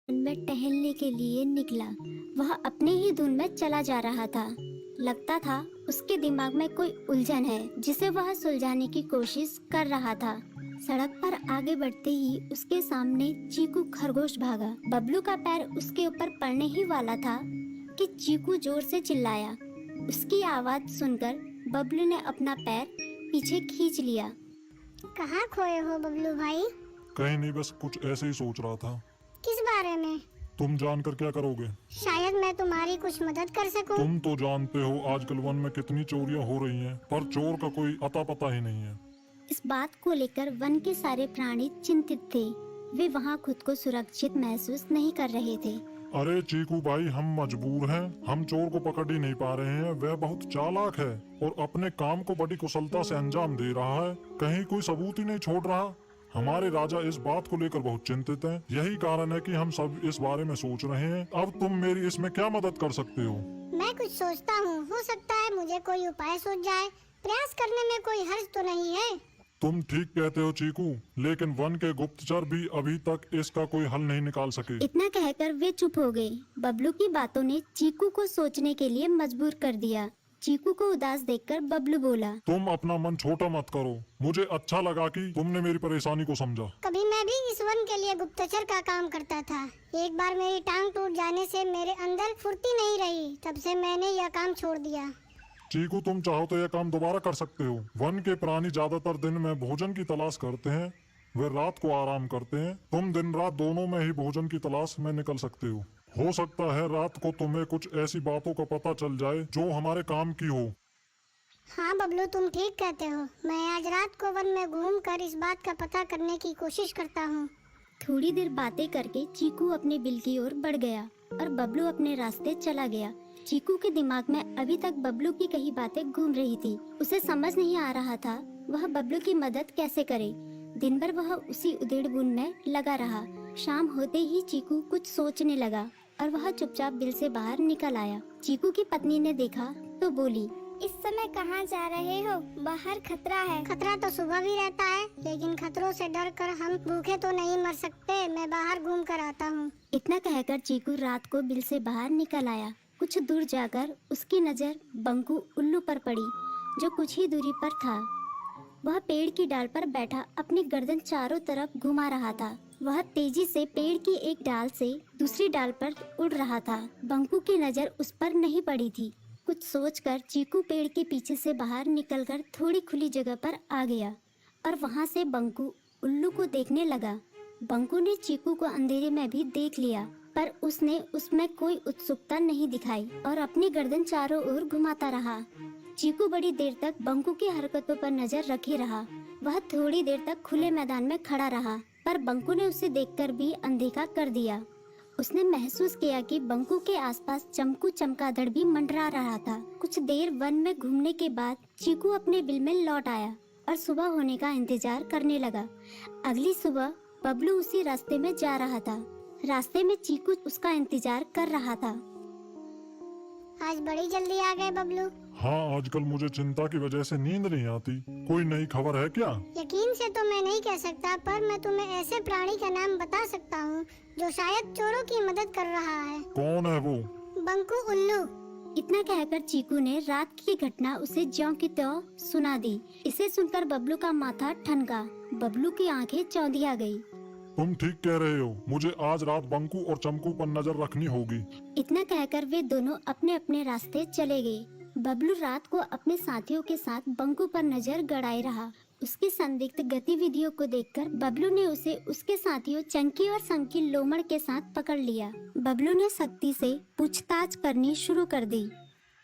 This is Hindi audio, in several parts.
में टहलने के लिए निकला। वह अपने ही धुन में चला जा रहा था। लगता था उसके दिमाग में कोई उलझन है जिसे वह सुलझाने की कोशिश कर रहा था। सड़क पर आगे बढ़ते ही उसके सामने चीकू खरगोश भागा। बबलू का पैर उसके ऊपर पड़ने ही वाला था कि चीकू जोर से चिल्लाया। उसकी आवाज सुनकर बबलू ने अपना पैर पीछे खींच लिया। कहाँ खोए हो बबलू भाई? कहीं नहीं, बस कुछ ऐसे ही सोच रहा था। किस बारे में? तुम जानकर क्या करोगे? शायद मैं तुम्हारी कुछ मदद कर सकूं। तुम तो जानते हो आजकल वन में कितनी चोरियां हो रही हैं, पर चोर का कोई अता पता ही नहीं है। इस बात को लेकर वन के सारे प्राणी चिंतित थे। वे वहाँ खुद को सुरक्षित महसूस नहीं कर रहे थे। अरे चीकू भाई, हम मजबूर हैं। हम चोर को पकड़ ही नहीं पा रहे हैं। वह बहुत चालाक है और अपने काम को बड़ी कुशलता से अंजाम दे रहा है। कहीं कोई सबूत ही नहीं छोड़ रहा। हमारे राजा इस बात को लेकर बहुत चिंतित हैं। यही कारण है कि हम सब इस बारे में सोच रहे हैं। अब तुम मेरी इसमें क्या मदद कर सकते हो? मैं कुछ सोचता हूँ, हो सकता है मुझे कोई उपाय सूझ जाए। प्रयास करने में कोई हर्ज तो नहीं है। तुम ठीक कहते हो चीकू, लेकिन वन के गुप्तचर भी अभी तक इसका कोई हल नहीं निकाल सके। इतना कहकर वे चुप हो गए। बबलू की बातों ने चीकू को सोचने के लिए मजबूर कर दिया। चीकू को उदास देखकर बबलू बोला, तुम अपना मन छोटा मत करो। मुझे अच्छा लगा कि तुमने मेरी परेशानी को समझा। कभी मैं भी इस वन के लिए गुप्तचर का काम करता था। एक बार मेरी टांग टूट जाने से मेरे अंदर फुर्ती नहीं रही। तब से मैंने यह काम छोड़ दिया। चीकू, तुम चाहो तो यह काम दोबारा कर सकते हो। वन के प्राणी ज्यादातर दिन में भोजन की तलाश करते हैं, वे रात को आराम करते हैं। तुम दिन रात दोनों में ही भोजन की तलाश में निकल सकते हो। हो सकता है रात को तुम्हें कुछ ऐसी बातों का पता चल जाए जो हमारे काम की हो। हाँ बबलू, तुम ठीक कहते हो। मैं आज रात को वन में घूम कर इस बात का पता करने की कोशिश करता हूँ। थोड़ी देर बातें करके चीकू अपने बिल की ओर बढ़ गया और बबलू अपने रास्ते चला गया। चीकू के दिमाग में अभी तक बबलू की कही बातें घूम रही थी। उसे समझ नहीं आ रहा था वह बबलू की मदद कैसे करे। दिन भर वह उसी उधेड़-बुन में लगा रहा। शाम होते ही चीकू कुछ सोचने लगा और वह चुपचाप बिल से बाहर निकल आया। चीकू की पत्नी ने देखा तो बोली, इस समय कहाँ जा रहे हो? बाहर खतरा है। खतरा तो सुबह भी रहता है, लेकिन खतरों से डर कर हम भूखे तो नहीं मर सकते। मैं बाहर घूम कर आता हूँ। इतना कहकर चीकू रात को बिल से बाहर निकल आया। कुछ दूर जाकर उसकी नजर बंकू उल्लू पर पड़ी, जो कुछ ही दूरी पर था। वह पेड़ की डाल पर बैठा अपनी गर्दन चारों तरफ घुमा रहा था। वह तेजी से पेड़ की एक डाल से दूसरी डाल पर उड़ रहा था। बंकू की नजर उस पर नहीं पड़ी थी। कुछ सोचकर चीकू पेड़ के पीछे से बाहर निकलकर थोड़ी खुली जगह पर आ गया और वहां से बंकू उल्लू को देखने लगा। बंकू ने चीकू को अंधेरे में भी देख लिया, पर उसने उसमें कोई उत्सुकता नहीं दिखाई और अपनी गर्दन चारों ओर घुमाता रहा। चीकू बड़ी देर तक बंकू की हरकतों पर नजर रखे रहा। वह थोड़ी देर तक खुले मैदान में खड़ा रहा, पर बंकू ने उसे देखकर भी अनदेखा कर दिया। उसने महसूस किया कि बंकू के आसपास चमकू चमगादड़ भी मंडरा रहा था। कुछ देर वन में घूमने के बाद चीकू अपने बिल में लौट आया और सुबह होने का इंतजार करने लगा। अगली सुबह बबलू उसी रास्ते में जा रहा था। रास्ते में चीकू उसका इंतजार कर रहा था। आज बड़ी जल्दी आ गए बबलू। हाँ, आजकल मुझे चिंता की वजह से नींद नहीं आती। कोई नई खबर है क्या? यकीन से तो मैं नहीं कह सकता, पर मैं तुम्हें ऐसे प्राणी का नाम बता सकता हूँ जो शायद चोरों की मदद कर रहा है। कौन है वो? बंकू उल्लू। इतना कहकर चीकू ने रात की घटना उसे ज्यों की त्यों सुना दी। इसे सुनकर बबलू का माथा ठनका। बबलू की आंखें चौंधिया गई। तुम ठीक कह रहे हो। मुझे आज रात बंकू और चमकू पर नजर रखनी होगी। इतना कहकर वे दोनों अपने अपने रास्ते चले गए। बबलू रात को अपने साथियों के साथ बंकू पर नजर गड़ाए रहा। उसकी संदिग्ध गतिविधियों को देखकर बबलू ने उसे उसके साथियों चंकी और संकी लोमड़ के साथ पकड़ लिया। बबलू ने सख्ती से पूछताछ करनी शुरू कर दी।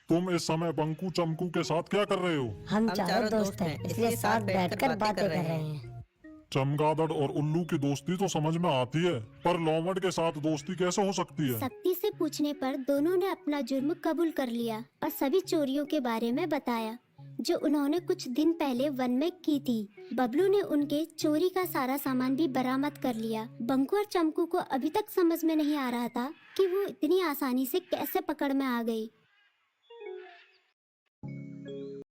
तुम इस समय बंकू चमकू के साथ क्या कर रहे हो? हम चारों दोस्त हैं, इसलिए साथ बैठकर बातें कर रहे हैं। चमगादड़ और उल्लू की दोस्ती तो समझ में आती है, पर लोमड़ के साथ दोस्ती कैसे हो सकती है? सख्ती से पूछने पर दोनों ने अपना जुर्म कबूल कर लिया और सभी चोरियों के बारे में बताया जो उन्होंने कुछ दिन पहले वन में की थी। बबलू ने उनके चोरी का सारा सामान भी बरामद कर लिया। बंकू और चमकू को अभी तक समझ में नहीं आ रहा था कि वो इतनी आसानी से कैसे पकड़ में आ गई।